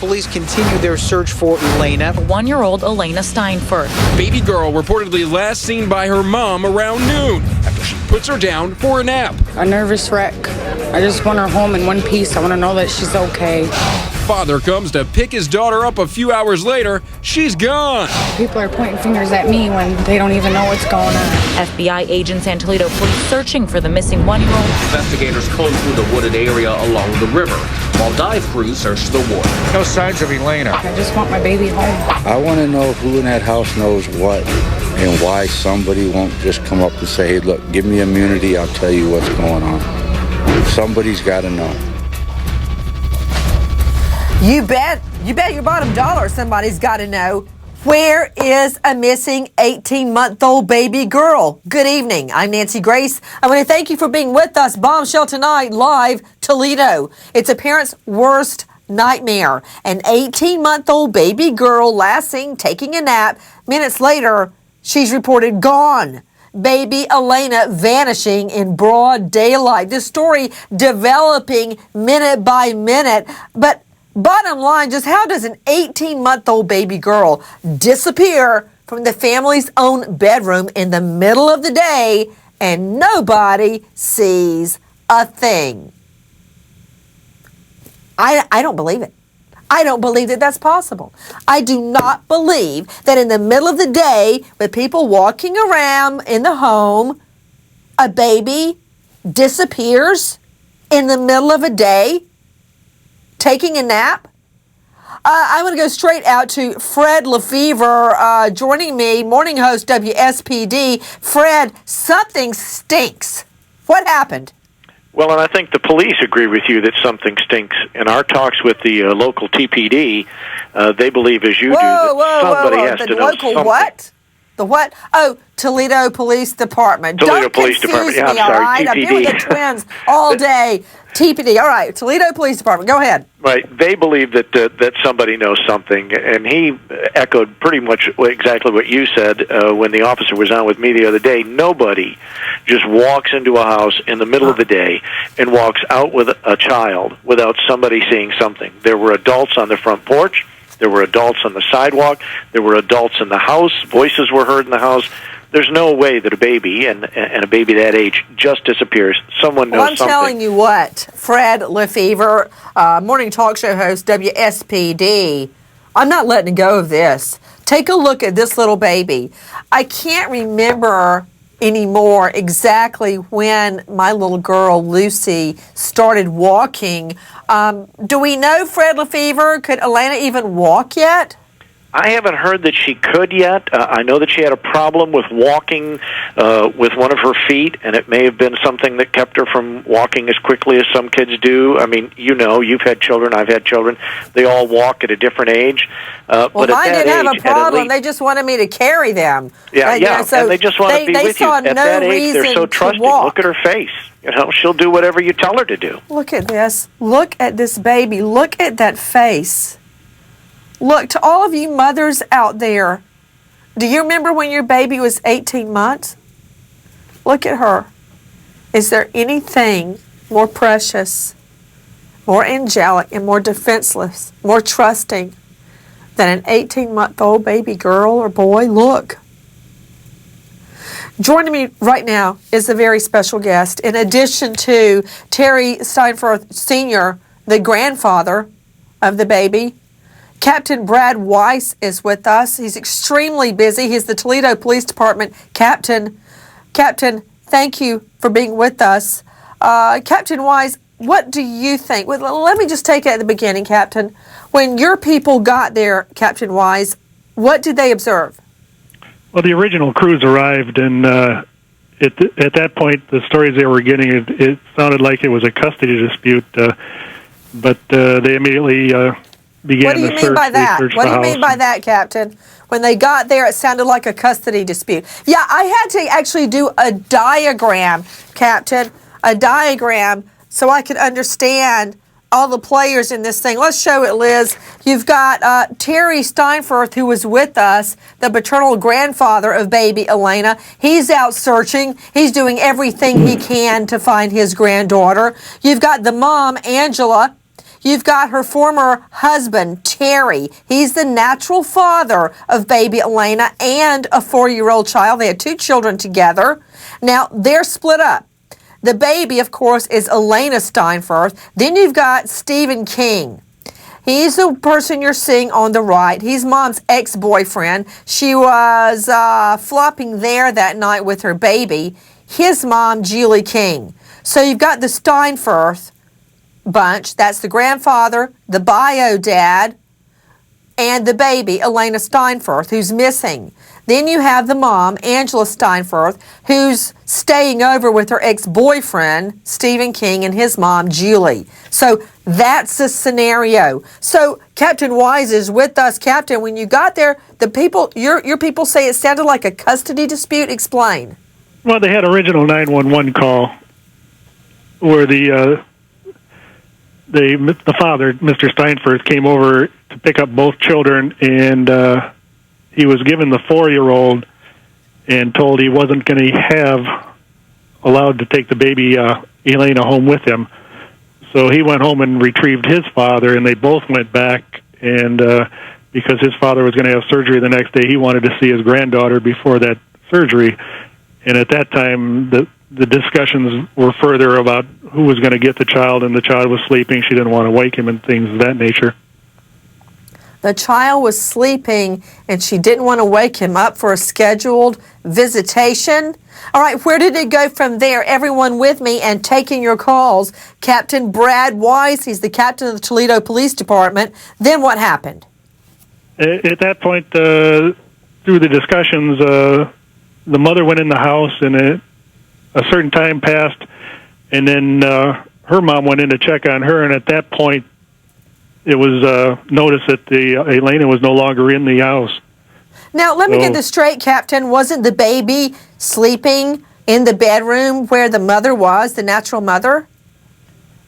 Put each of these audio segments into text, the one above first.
police continue their search for Elaina. 1-year-old Elaina Steinfurth. Baby girl reportedly last seen by her mom around noon after she puts her down for a nap. A nervous wreck. I just want her home in one piece. I want to know that she's okay. Father comes to pick his daughter up a few hours later. She's gone. People are pointing fingers at me when they don't even know what's going on. FBI agents and Toledo police searching for the missing 1-year-old. Investigators comb through the wooded area along the river, while dive crews search the water. No signs of Elaina. I just want my baby home. I want to know who in that house knows what and why somebody won't just come up and say, hey, look, give me immunity, I'll tell you what's going on. Somebody's got to know. You bet your bottom dollar somebody's got to know. Where is a missing 18-month-old baby girl? Good evening. I'm Nancy Grace. I want to thank you for being with us. Bombshell tonight, live Toledo. It's a parent's worst nightmare. An 18-month-old baby girl last seen taking a nap. Minutes later, she's reported gone. Baby Elaina vanishing in broad daylight. This story developing minute by minute. But bottom line, just how does an 18-month-old baby girl disappear from the family's own bedroom in the middle of the day and nobody sees a thing? I don't believe it. I don't believe that that's possible. I do not believe that in the middle of the day, with people walking around in the home, a baby disappears in the middle of a day taking a nap. I'm going to go straight out to Fred Lefebvre joining me, morning host WSPD. Fred, something stinks. What happened? Well, and I think the police agree with you that something stinks. In our talks with the local TPD, they believe, as you do, that somebody has to know something. What? The what? Oh, Toledo Police Department. Toledo Police Department. Yeah, I'm all sorry, right? TPD. I've been with the twins all day. TPD. All right, Toledo Police Department. Go ahead. Right. They believe that that somebody knows something, and he echoed pretty much exactly what you said when the officer was on with me the other day. Nobody just walks into a house in the middle of the day and walks out with a child without somebody seeing something. There were adults on the front porch. There were adults on the sidewalk. There were adults in the house. Voices were heard in the house. There's no way that a baby and a baby that age just disappears. Someone knows something. Well, I'm telling you what, Fred Lefebvre, morning talk show host, WSPD, I'm not letting go of this. Take a look at this little baby. I can't remember anymore exactly when my little girl, Lucy, started walking. Do we know, Fred Lefebvre, could Elaina even walk yet? I haven't heard that she could yet. I know that she had a problem with walking with one of her feet, and it may have been something that kept her from walking as quickly as some kids do. I mean, you know, you've had children, I've had children. They all walk at a different age. Well, but mine at that didn't have age, a problem. They just wanted me to carry them. Yeah, you know, so and they just want to be with you. At that age, they're so trusting. Look at her face. You know, she'll do whatever you tell her to do. Look at this. Look at this baby. Look at that face. Look, to all of you mothers out there, do you remember when your baby was 18 months? Look at her. Is there anything more precious, more angelic, and more defenseless, more trusting than an 18-month-old baby girl or boy? Look. Joining me right now is a very special guest. In addition to Terry Steinfurth Sr., the grandfather of the baby, Captain Brad Weiss is with us. He's extremely busy. He's the Toledo Police Department captain. Captain, thank you for being with us. Captain Weiss, what do you think? Well, let me just take it at the beginning, Captain. When your people got there, Captain Weiss, what did they observe? Well, the original crews arrived, and at that point, the stories they were getting, it sounded like it was a custody dispute, but they immediately began the search. What do you mean by that? What do you mean by that, Captain? When they got there, it sounded like a custody dispute. Yeah, I had to actually do a diagram, Captain, a diagram, so I could understand all the players in this thing. Let's show it, Liz. You've got Terry Steinfurth, who was with us, the paternal grandfather of baby Elaina. He's out searching. He's doing everything he can to find his granddaughter. You've got the mom, Angela. You've got her former husband, Terry. He's the natural father of baby Elaina and a 4-year-old child. They had 2 children together. Now, they're split up. The baby, of course, is Elaina Steinfurth. Then you've got Stephen King. He's the person you're seeing on the right. He's Mom's ex-boyfriend. She was flopping there that night with her baby. His mom, Julie King. So you've got the Steinfurth bunch. That's the grandfather, the bio dad, and the baby, Elaina Steinfurth, who's missing. Then you have the mom, Angela Steinfurth, who's staying over with her ex-boyfriend, Stephen King, and his mom, Julie. So that's the scenario. So Captain Wise is with us. Captain, when you got there, the people, your people say it sounded like a custody dispute. Explain. Well, they had original 911 call where the father, Mr. Steinfurth, came over to pick up both children, and he was given the 4-year-old and told he wasn't going to have allowed to take the baby Elaina home with him. So he went home and retrieved his father, and they both went back, and because his father was going to have surgery the next day, he wanted to see his granddaughter before that surgery. And at that time, the discussions were further about who was going to get the child, and the child was sleeping. She didn't want to wake him and things of that nature. The child was sleeping, and she didn't want to wake him up for a scheduled visitation. All right, where did it go from there? Everyone with me and taking your calls. Captain Brad Wise, he's the captain of the Toledo Police Department. Then what happened? At that point, through the discussions, the mother went in the house, and a certain time passed, and then her mom went in to check on her, and at that point, it was noticed that Elaina was no longer in the house. Now, let me get this straight, Captain. Wasn't the baby sleeping in the bedroom where the mother was, the natural mother?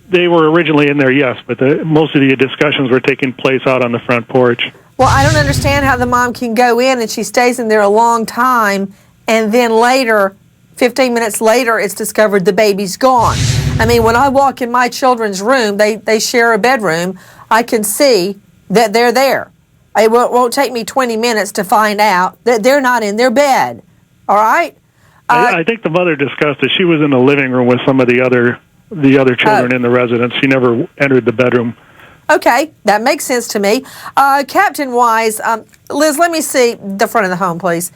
They were originally in there, yes, but most of the discussions were taking place out on the front porch. Well, I don't understand how the mom can go in and she stays in there a long time, and then later, 15 minutes later, it's discovered the baby's gone. I mean, when I walk in my children's room, they share a bedroom, I can see that they're there. It won't take me 20 minutes to find out that they're not in their bed. All right? I think the mother discussed that she was in the living room with some of the other children in the residence. She never entered the bedroom. Okay, that makes sense to me. Captain Wise, Liz, let me see the front of the home, please.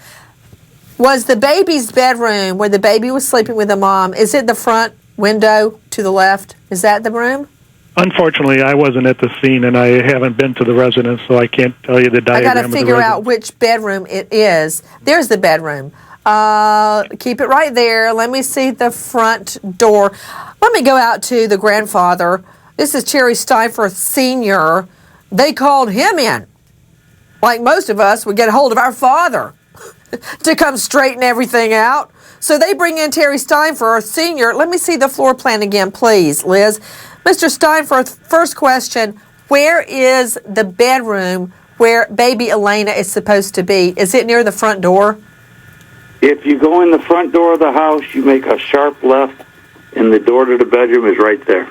Was the baby's bedroom where the baby was sleeping with the mom, is it the front window to the left? Is that the room? Unfortunately, I wasn't at the scene, and I haven't been to the residence, so I can't tell you the diagram. I got to figure out which bedroom it is. There's the bedroom. Keep it right there. Let me see the front door. Let me go out to the grandfather. This is Terry Steinfurth Sr. They called him in. Like most of us would get a hold of our father to come straighten everything out. So they bring in Terry Steinfurth Sr. Let me see the floor plan again, please, Liz. Mr. Steinfurth, first question, where is the bedroom where baby Elaina is supposed to be? Is it near the front door? If you go in the front door of the house, you make a sharp left, and the door to the bedroom is right there.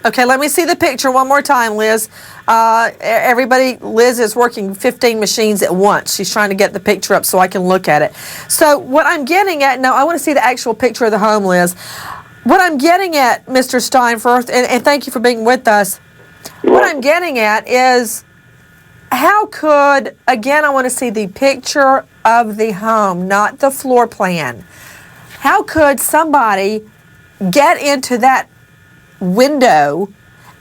Okay, let me see the picture one more time, Liz. Everybody, Liz is working 15 machines at once. She's trying to get the picture up so I can look at it. So what I'm getting at, no, I want to see the actual picture of the home, Liz. What I'm getting at, Mr. Steinfurth, and thank you for being with us, what I'm getting at is how could, again, I want to see the picture of the home, not the floor plan. How could somebody get into that window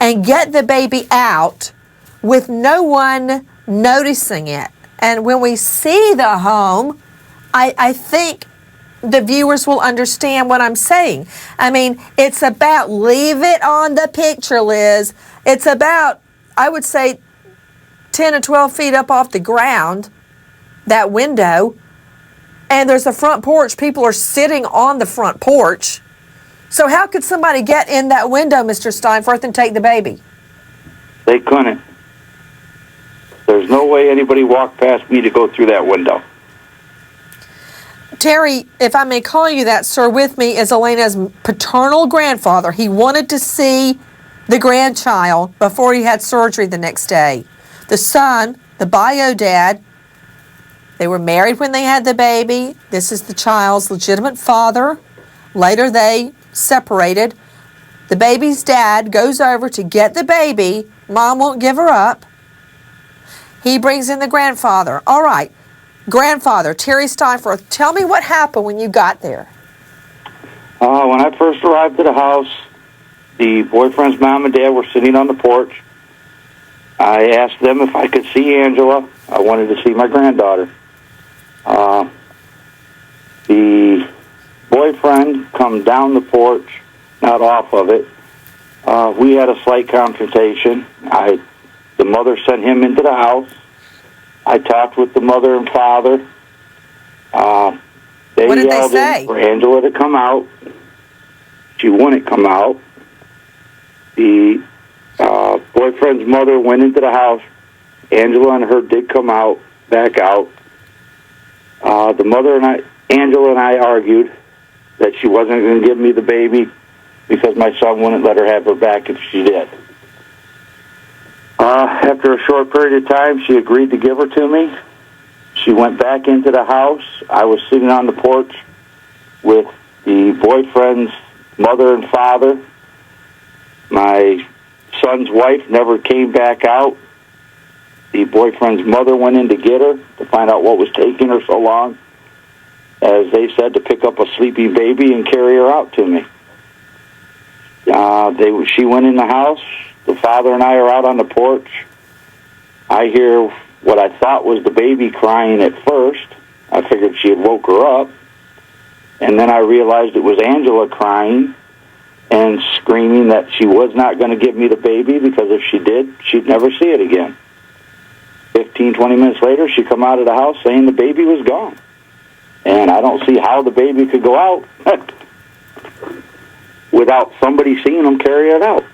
and get the baby out with no one noticing it? And when we see the home, I think the viewers will understand what I'm saying. I mean, it's about, leave it on the picture, Liz. It's about, I would say, 10 or 12 feet up off the ground, that window, and there's a front porch. People are sitting on the front porch. So how could somebody get in that window, Mr. Steinfurth, and take the baby? They couldn't. There's no way anybody walked past me to go through that window. Terry, if I may call you that, sir, with me is Elaina's paternal grandfather. He wanted to see the grandchild before he had surgery the next day. The son, the bio dad, they were married when they had the baby. This is the child's legitimate father. Later they separated. The baby's dad goes over to get the baby. Mom won't give her up. He brings in the grandfather. All right, grandfather, Terry Steinfurth, tell me what happened when you got there. When I first arrived at the house, the boyfriend's mom and dad were sitting on the porch. I asked them if I could see Angela. I wanted to see my granddaughter. The boyfriend come down the porch, not off of it. We had a slight confrontation. The mother sent him into the house. I talked with the mother and father. They What did they yelled say? for Angela to come out. She wouldn't come out. The boyfriend's mother went into the house. Angela and her did come out, back out. The mother and Angela and I argued that she wasn't going to give me the baby because my son wouldn't let her have her back if she did. After a short period of time, she agreed to give her to me. She went back into the house. I was sitting on the porch with the boyfriend's mother and father. My son's wife never came back out. The boyfriend's mother went in to get her to find out what was taking her so long, as they said, to pick up a sleeping baby and carry her out to me. She went in the house. The father and I are out on the porch. I hear what I thought was the baby crying at first. I figured she had woke her up. And then I realized it was Angela crying and screaming that she was not going to give me the baby because if she did, she'd never see it again. 15, 20 minutes later, she come out of the house saying the baby was gone. And I don't see how the baby could go out without somebody seeing them carry it out.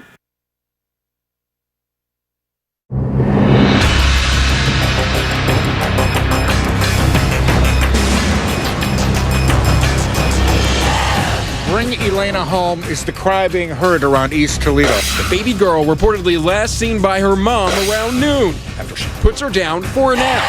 Bring Elaina home is the cry being heard around East Toledo. The baby girl reportedly last seen by her mom around noon after she puts her down for a nap.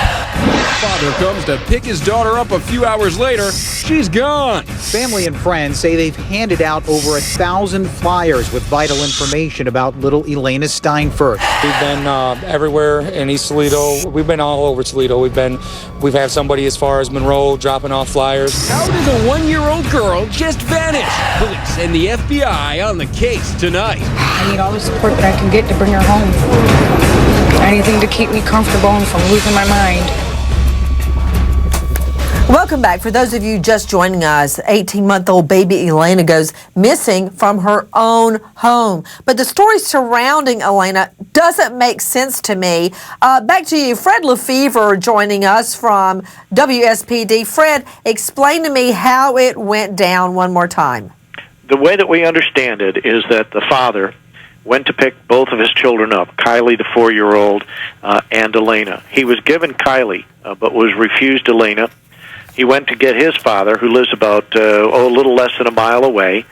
Father comes to pick his daughter up a few hours later. She's gone. Family and friends say they've handed out over 1,000 flyers with vital information about little Elaina Steinfurth. We've been everywhere in East Toledo. We've been all over Toledo. We've had somebody as far as Monroe dropping off flyers. How did a 1-year-old girl just vanish? Police and the FBI on the case tonight. I need all the support that I can get to bring her home. Anything to keep me comfortable and from losing my mind. Welcome back. For those of you just joining us, 18-month-old baby Elaina goes missing from her own home. But the story surrounding Elaina doesn't make sense to me. Back to you, Fred Lefebvre joining us from WSPD. Fred, explain to me how it went down one more time. The way that we understand it is that the father went to pick both of his children up, Kylie, the 4-year-old, and Elaina. He was given Kylie, but was refused Elaina. He went to get his father, who lives about a little less than a mile away.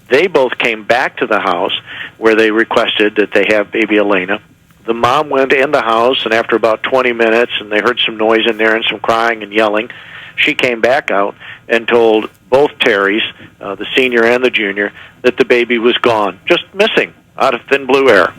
They both came back to the house where they requested that they have baby Elaina. The mom went in the house, and after about 20 minutes, and they heard some noise in there and some crying and yelling, she came back out and told both Terrys, the senior and the junior, that the baby was gone, just missing out of thin blue air.